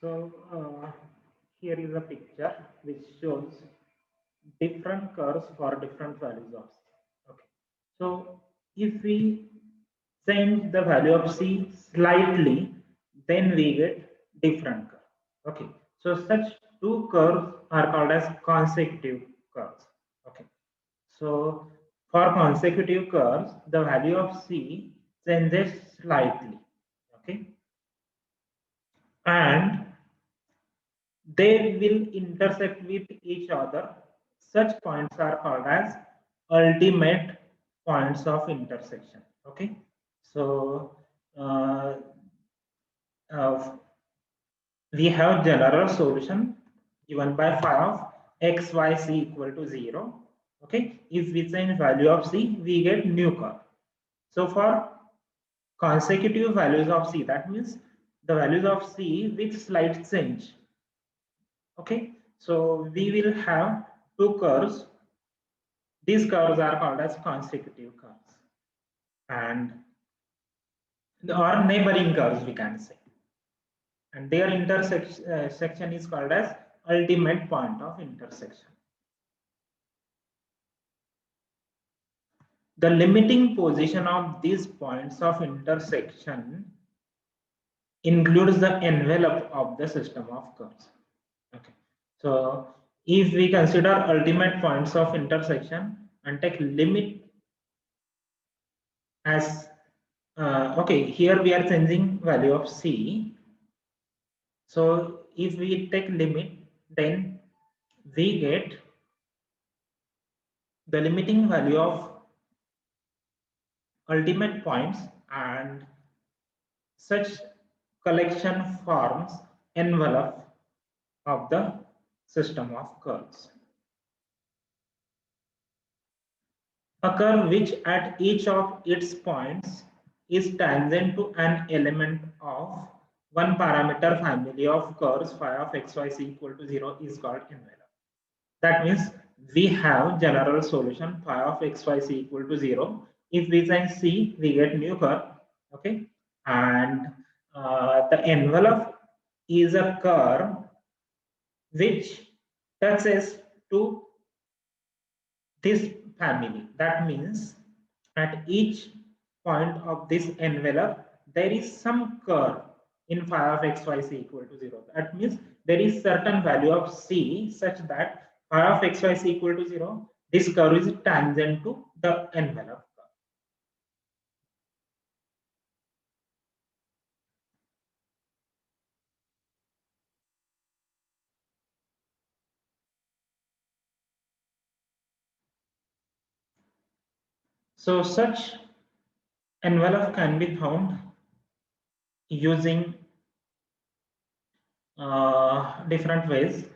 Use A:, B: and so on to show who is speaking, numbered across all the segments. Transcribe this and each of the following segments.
A: So here is a picture which shows different curves for different values of C. Okay. So if we change the value of C slightly, then we get different curve. Okay. So such two curves are called as consecutive curves. Okay. So for consecutive curves, the value of C changes slightly. Okay. And they will intersect with each other. Such points are called as ultimate points of intersection. Okay, so uh, uh, we have general solution given by phi of x y c equal to 0. Okay, if we change value of c, we get new curve. So for consecutive values of c, that means the values of c with slight change. Okay, so we will have two curves. These curves are called as consecutive curves, and or neighboring curves we can say, and their intersection is called as ultimate point of intersection. The limiting position of these points of intersection includes the envelope of the system of curves. Okay, so if we consider ultimate points of intersection and take limit as okay, here we are changing value of c. So if we take limit, then we get the limiting value of ultimate points, and such collection forms envelope of the system of curves. A curve which at each of its points is tangent to an element of one parameter family of curves phi of xyz equal to 0 is called envelope. That means we have general solution phi of xyz equal to 0. If we change c, we get new curve. Okay, and the envelope is a curve which touches to this family. That means at each point of this envelope, there is some curve in phi of xyz equal to 0. That means there is certain value of c such that phi of xyz equal to 0, this curve is tangent to the envelope curve. So such envelope can be found using different ways.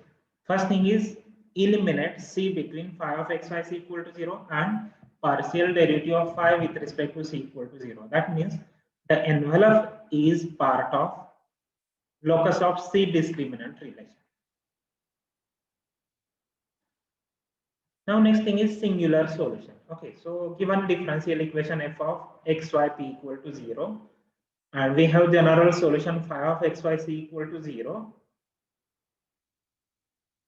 A: First thing is eliminate c between phi of x y is equal to 0 and partial derivative of phi with respect to c equal to 0. That means the envelope is part of locus of c discriminant relation. Now next thing is singular solution. Okay, so given differential equation f of xy p equal to 0, and we have general solution phi of xy c equal to 0.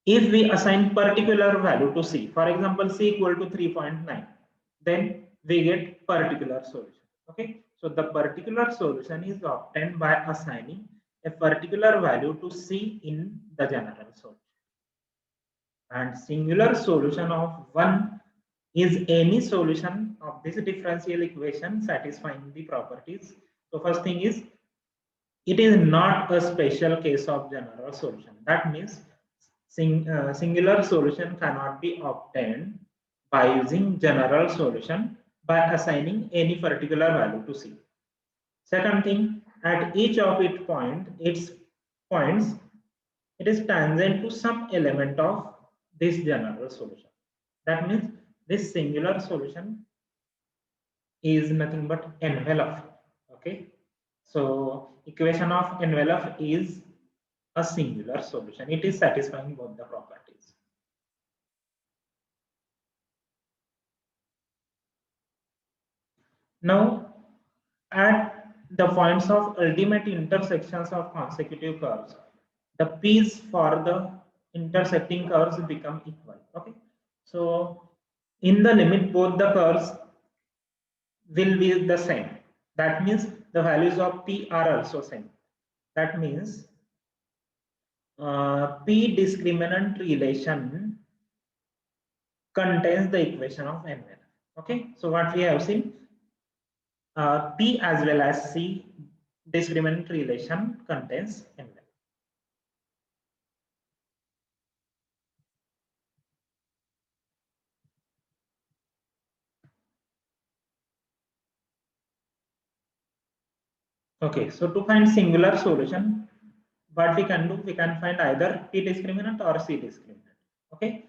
A: If we assign particular value to c, for example, c equal to 3.9, then we get particular solution. Okay, so the particular solution is obtained by assigning a particular value to c in the general solution. And singular solution of 1 is any solution of this differential equation satisfying the properties. So first thing is, it is not a special case of general solution. That means singular solution cannot be obtained by using general solution by assigning any particular value to C. Second thing, at each of its points, it is tangent to some element of this general solution. That means this singular solution is nothing but envelope. Okay, so equation of envelope is a singular solution. It is satisfying both the properties. Now, at the points of ultimate intersections of consecutive curves, the p's for the intersecting curves become equal. Okay, so in the limit both the curves will be the same. That means the values of p are also same. That means p discriminant relation contains the equation of NL. Okay, so what we have seen, p as well as c discriminant relation contains NL. Okay, so to find singular solution, what we can do, we can find either p discriminant or c discriminant. Okay,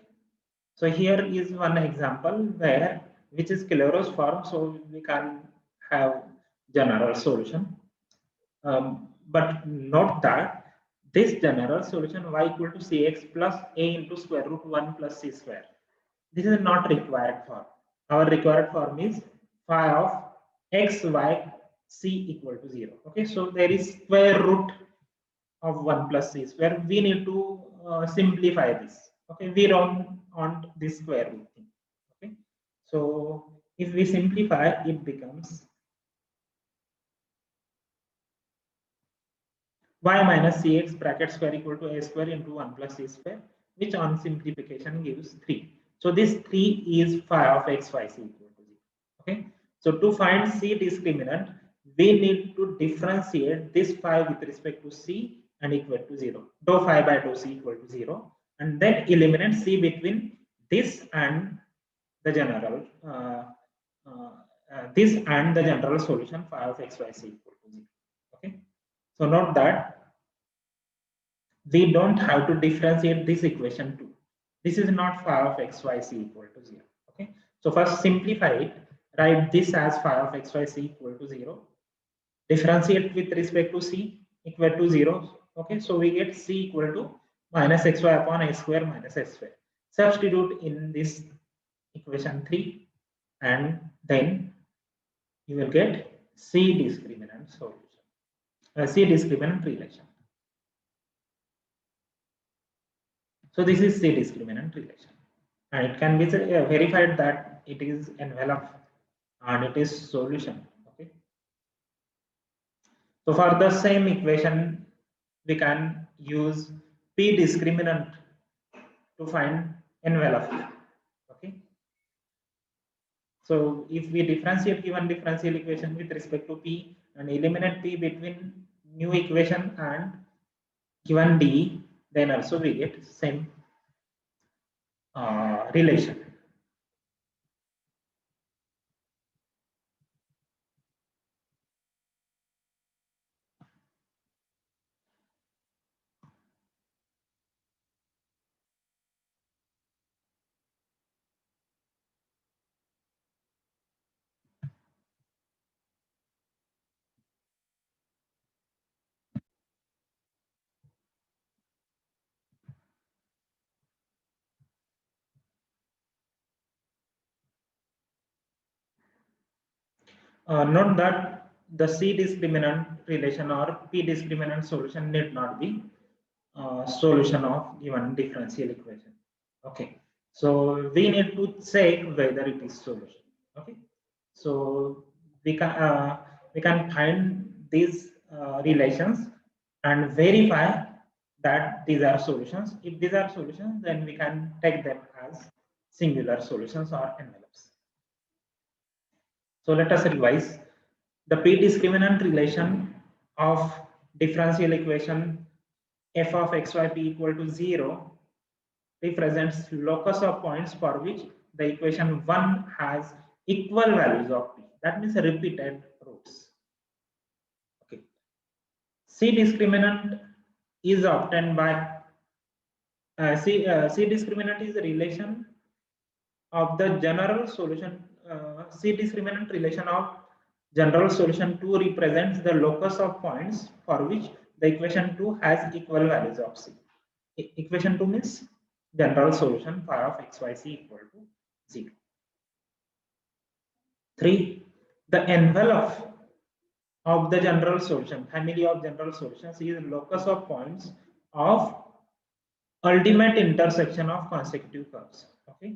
A: so here is one example where which is Clerios form, so we can have general solution. But note that this general solution y equal to cx plus a into square root 1 plus c square. This is not required form. Our required form is phi of x, y, c equal to 0. Okay, so there is square root of 1 plus c square. We need to simplify this. Okay, we don't want this square root thing. Okay, so if we simplify, it becomes y minus cx bracket square equal to a square into 1 plus c square, which on simplification gives 3. So this 3 is phi of x, y, c equal to 0. Okay, so to find c discriminant, we need to differentiate this phi with respect to c and equal to 0. Dou phi by dou c equal to 0, and then eliminate c between this and the general solution phi of x, y, c equal to 0. Okay, so note that we don't have to differentiate this equation too. This is not phi of x, y, c equal to 0. Okay, so first simplify it, write this as phi of x, y, c equal to 0. Differentiate with respect to c equal to 0. Okay, so we get c equal to minus xy upon a square minus s square. Substitute in this equation 3, and then you will get c discriminant solution, c discriminant relation. So this is C discriminant relation, and it can be verified that it is envelope and it is solution. Okay. So for the same equation, we can use P discriminant to find envelope. Okay. So if we differentiate given differential equation with respect to P and eliminate P between new equation and given D, then also we get same relation. Note that the C discriminant relation or P discriminant solution need not be solution of given differential equation. Okay, so we need to check whether it is solution. Okay, so we can find these relations and verify that these are solutions. If these are solutions, then we can take them as singular solutions or envelopes. So let us revise. The P discriminant relation of differential equation f of xyp equal to 0 represents locus of points for which the equation 1 has equal values of p. That means repeated roots. Okay. C discriminant is obtained by C discriminant is a relation of the general solution. C discriminant relation of general solution 2 represents the locus of points for which the equation 2 has equal values of C. Equation 2 means general solution phi of xyc equal to 0. 3. The envelope of the general solution, family of general solutions, is locus of points of ultimate intersection of consecutive curves. Okay.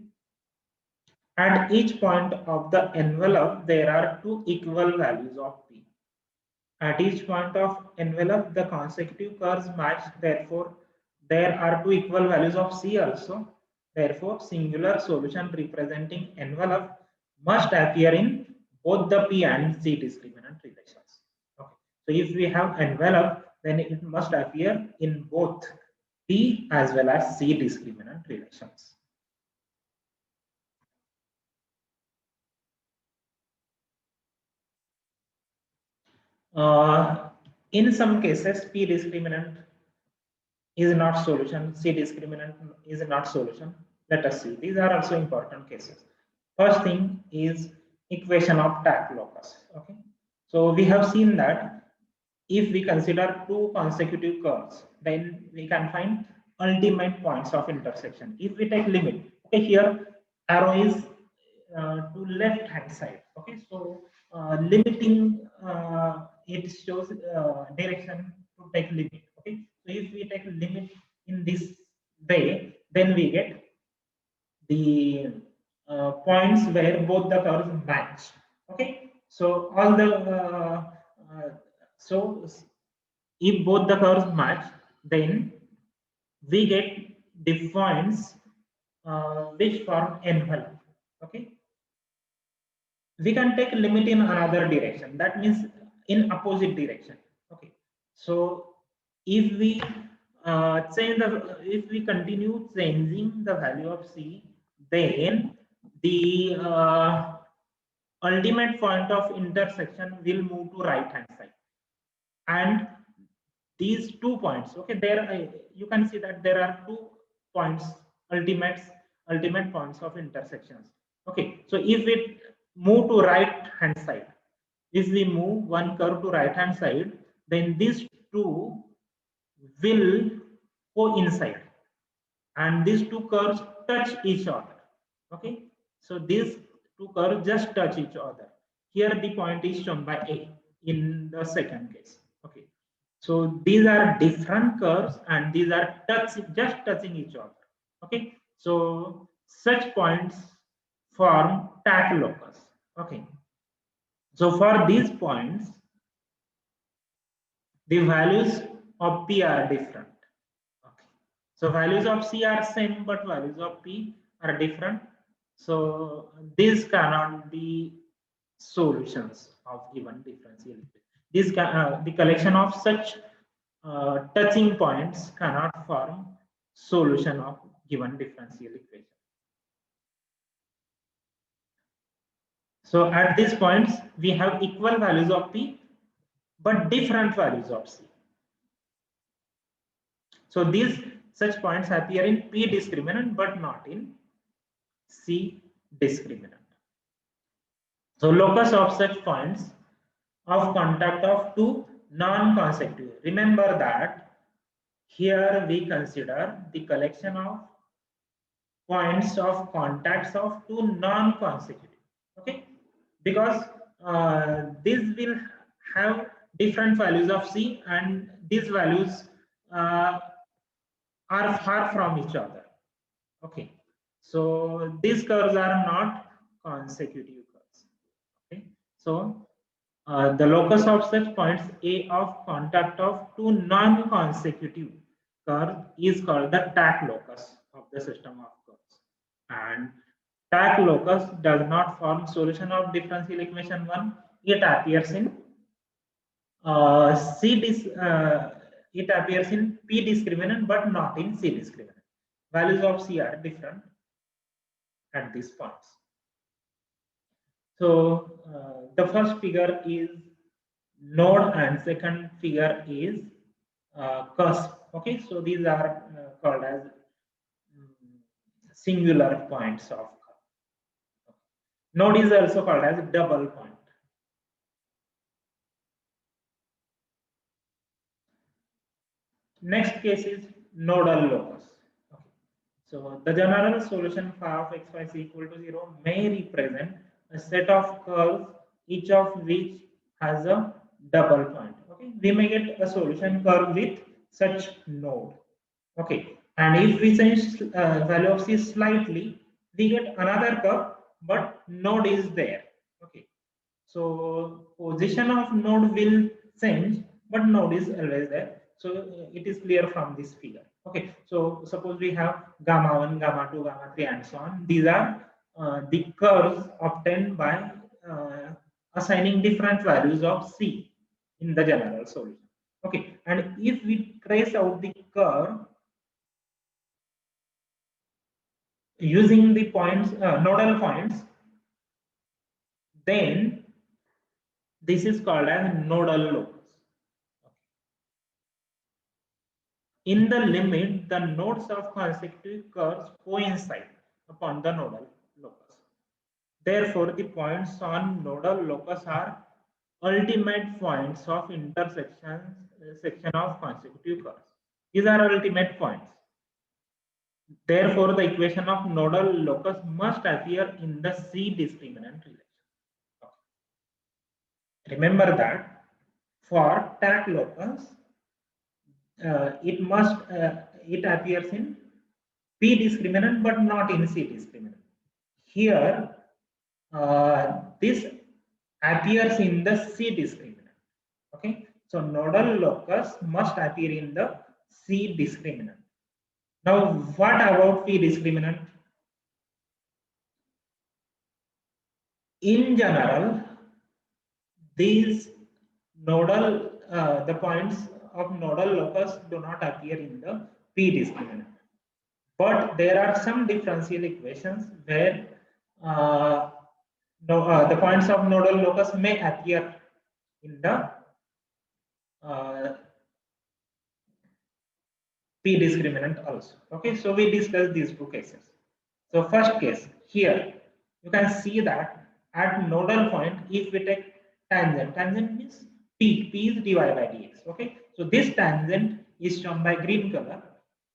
A: At each point of the envelope, there are two equal values of P. At each point of envelope, the consecutive curves match. Therefore, there are two equal values of C also. Therefore, singular solution representing envelope must appear in both the P and C discriminant relations. Okay. So, if we have envelope, then it must appear in both P as well as C discriminant relations. In some cases, P discriminant is not solution, C discriminant is not solution. Let us see. These are also important cases. First thing is equation of TAC locus. Okay. So we have seen that if we consider two consecutive curves, then we can find ultimate points of intersection. If we take limit, okay, here arrow is to left hand side. Okay, so limiting it shows direction to take limit. Okay, so if we take limit in this way, then we get the points where both the curves match. Okay, so all the so if both the curves match, then we get the points which form envelope. Okay, we can take limit in another direction. That means in opposite direction. Okay, so if we if we continue changing the value of C, then the ultimate point of intersection will move to right hand side, and these 2 points, okay, there you can see that there are 2 points, ultimate points of intersections. Okay, so if it move to right hand side, if we move one curve to right hand side, then these 2 will coincide and these 2 curves touch each other. Okay, so these 2 curves just touch each other. Here the point is shown by A in the second case. Okay, so these are different curves and these are just touching each other. Okay, so such points form TAC locus. Okay, so for these points, the values of P are different. Okay, so values of C are same, but values of P are different. So these cannot be solutions of given differential equation. This the collection of such touching points cannot form solution of given differential equation. So at these points, we have equal values of P, but different values of C. So these such points appear in P discriminant, but not in C discriminant. So locus of such points of contact of two non-consecutive. Remember that here we consider the collection of points of contacts of two non-consecutive. Okay, because these will have different values of C, and these values are far from each other. Okay, so these curves are not consecutive curves. Okay, so the locus of such points A of contact of two non-consecutive curves is called the TAC locus of the system of curves. And TAC locus does not form solution of differential equation 1. It appears in it appears in P discriminant, but not in C discriminant. Values of C are different at these points. So the first figure is node and second figure is cusp. Okay, so these are called as singular points of curve. Node is also called as double point. Next case is nodal locus. Okay. So the general solution phi of x y is equal to 0 may represent a set of curves, each of which has a double point. Okay, we may get a solution curve with such node. Okay, and if we change value of c slightly, we get another curve, but node is there. Okay, so position of node will change, but node is always there. So it is clear from this figure. Okay, so suppose we have gamma 1, gamma 2, gamma 3, and so on. These are the curves obtained by assigning different values of c in the general solution. Okay, and if we trace out the curve using the points, nodal points, then this is called as nodal locus. In the limit, the nodes of consecutive curves coincide upon the nodal locus. Therefore, the points on nodal locus are ultimate points of section of consecutive curves. These are ultimate points. Therefore, the equation of nodal locus must appear in the C discriminant relation. Remember that for TAC locus, it appears in P discriminant but not in C discriminant. Here, this appears in the C discriminant. Okay, so nodal locus must appear in the C discriminant. Now, what about P discriminant? In general, these the points of nodal locus do not appear in the P discriminant. But there are some differential equations where the points of nodal locus may appear in the P discriminant also. Okay, so we discussed these two cases. So first case here, you can see that at nodal point, if we take tangent means P is dy by dx. Okay, so this tangent is shown by green color,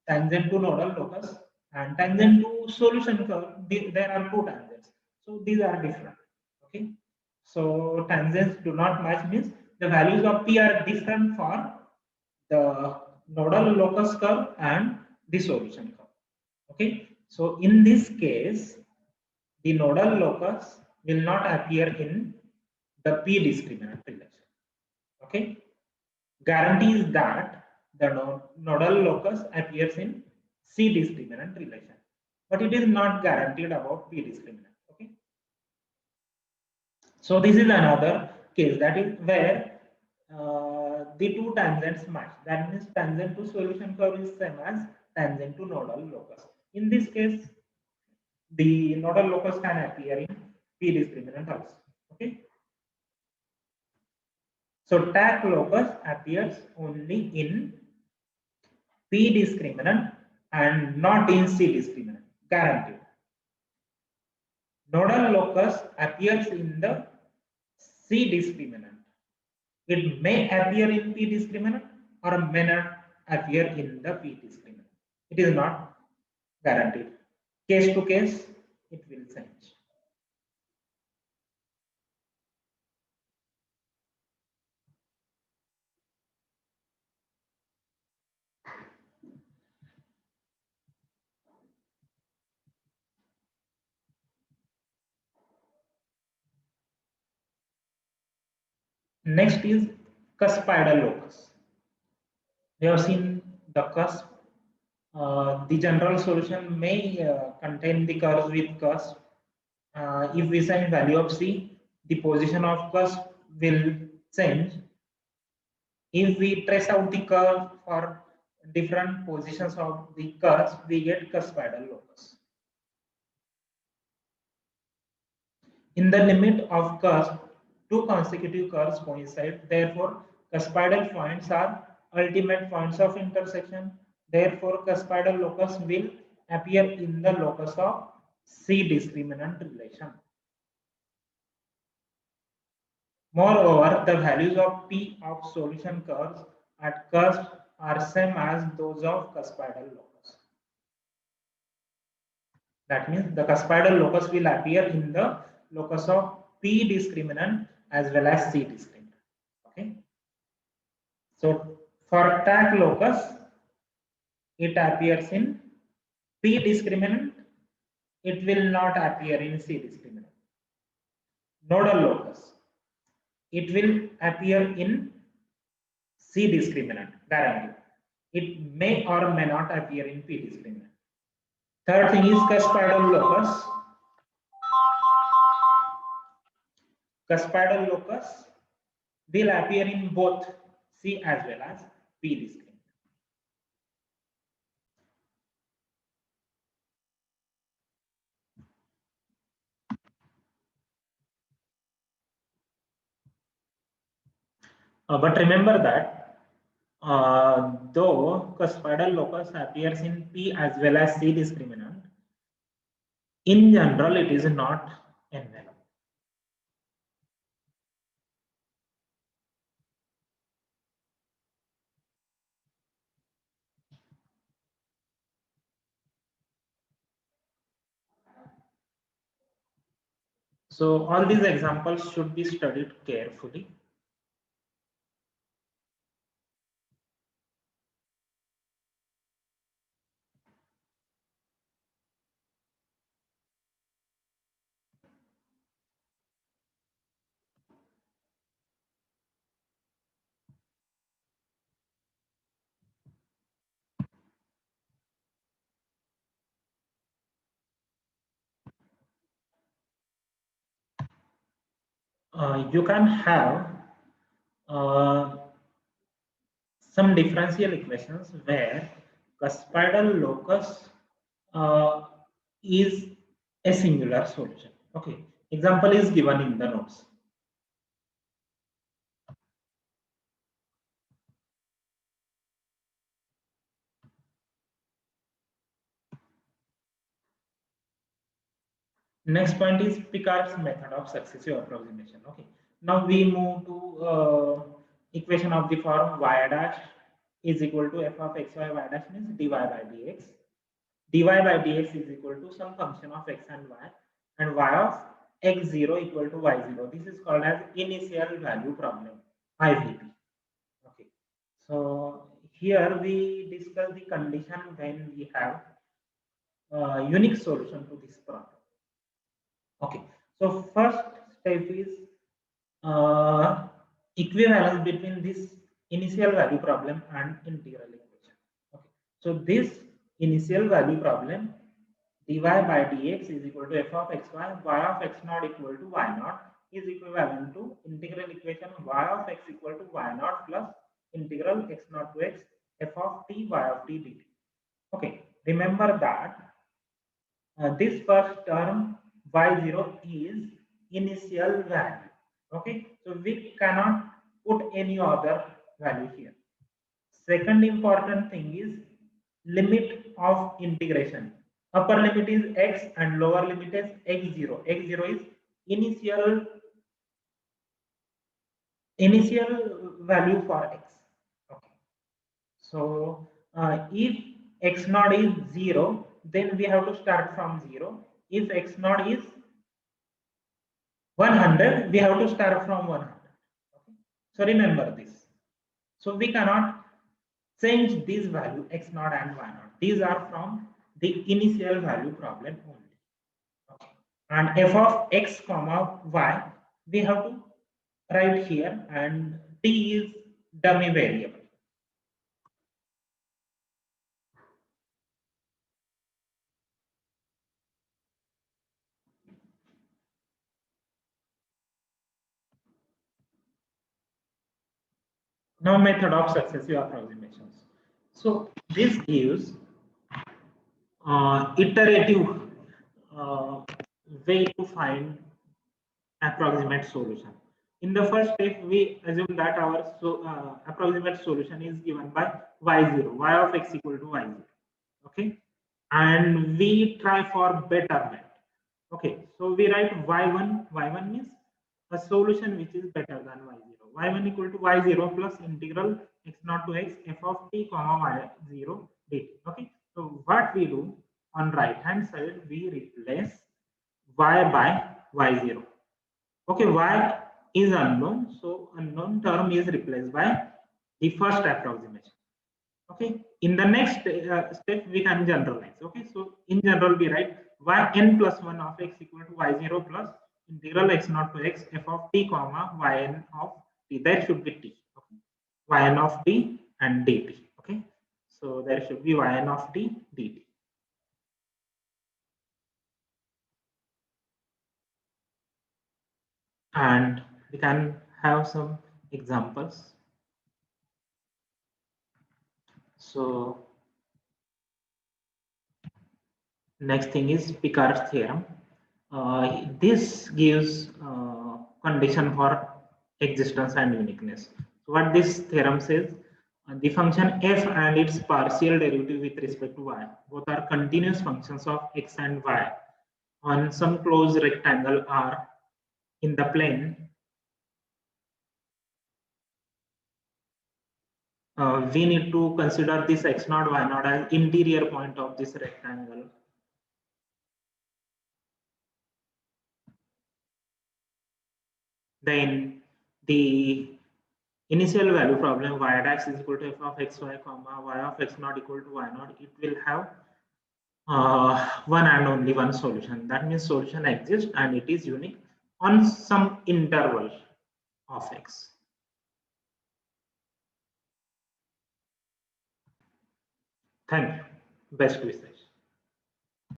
A: tangent to nodal locus, and tangent to solution curve. There are two tangents, so these are different. Okay, so tangents do not match means the values of P are different for the nodal locus curve and the solution curve. Okay, so in this case, the nodal locus will not appear in the P discriminant relation. Okay, guarantees that the nodal locus appears in C discriminant relation, but it is not guaranteed about P discriminant. Okay, so this is another case, that is where the two tangents match. That means tangent to solution curve is same as tangent to nodal locus. In this case, the nodal locus can appear in P discriminant also. Okay. So TAC locus appears only in P discriminant and not in C discriminant, guaranteed. Nodal locus appears in the C discriminant. It may appear in P discriminant or may not appear in the P discriminant. It is not guaranteed. Case to case, it will change. Next is cuspidal locus. We have seen the cusp. The general solution may contain the curves with cusp. If we assign value of C, the position of cusp will change. If we trace out the curve for different positions of the curves, we get cuspidal locus. In the limit of cusp, two consecutive curves coincide. Therefore, cuspidal points are ultimate points of intersection. Therefore, cuspidal locus will appear in the locus of C discriminant relation. Moreover, the values of P of solution curves at cusp are same as those of cuspidal locus. That means the cuspidal locus will appear in the locus of P discriminant as well as C discriminant. Okay. So for TAC locus, it appears in P discriminant, it will not appear in C discriminant. Nodal locus, it will appear in C discriminant, guaranteed. It may or may not appear in P discriminant. Third thing is cuspidal locus. Cuspidal locus will appear in both C as well as P discriminant. But remember that though cuspidal locus appears in P as well as C discriminant, in general it is not enveloped. So all these examples should be studied carefully. You can have some differential equations where cuspidal locus is a singular solution. Okay, example is given in the notes. Next point is Picard's method of successive approximation. Okay, now we move to equation of the form y dash is equal to f of x y dash means dy by dx. Dy by dx is equal to some function of x and y of x0 equal to y0. This is called as initial value problem, IVP. Okay, so here we discuss the condition when we have unique solution to this problem. Okay, so first step is equivalence between this initial value problem and integral equation. Okay, so this initial value problem dy by dx is equal to f of xy, y of x naught equal to y naught is equivalent to integral equation y of x equal to y naught plus integral x naught to x f of t y of t dt. Okay, remember that this first term y0 is initial value. Okay, so we cannot put any other value here. Second important thing is limit of integration. Upper limit is x and lower limit is x0. X0 is initial value for x. Okay, so if x naught is 0, then we have to start from 0. If x naught is 100, we have to start from 100. Okay, so remember this. So we cannot change these value x naught and y naught. These are from the initial value problem only. Okay, and f of x comma y we have to write here, and t is dummy variable. Now method of successive approximations. So this gives iterative way to find approximate solution. In the first step, we assume that our approximate solution is given by y0, y of x equal to y0. Okay, and we try for betterment. Okay, so we write y1. Y1 means a solution which is better than y0. Y1 equal to y0 plus integral x naught to x f of t comma y0 dt. Okay, so what we do on right hand side, we replace y by y0. Okay, y is unknown, so unknown term is replaced by the first approximation. Okay, in the next step we can generalize. Okay, so in general we write yn plus 1 of x equal to y0 plus integral x naught to x f of t comma yn of t. There should be t. Okay, yn of t and dt. Okay, so there should be yn of t dt. And we can have some examples. So next thing is Picard's theorem. This gives condition for existence and uniqueness. So what this theorem says, the function f and its partial derivative with respect to y, both are continuous functions of x and y on some closed rectangle R in the plane. We need to consider this x naught y naught as interior point of this rectangle. Then the initial value problem y dash is equal to f of xy comma y of x naught equal to y naught, it will have one and only one solution. That means solution exists and it is unique on some interval of x. Thank you. Best wishes.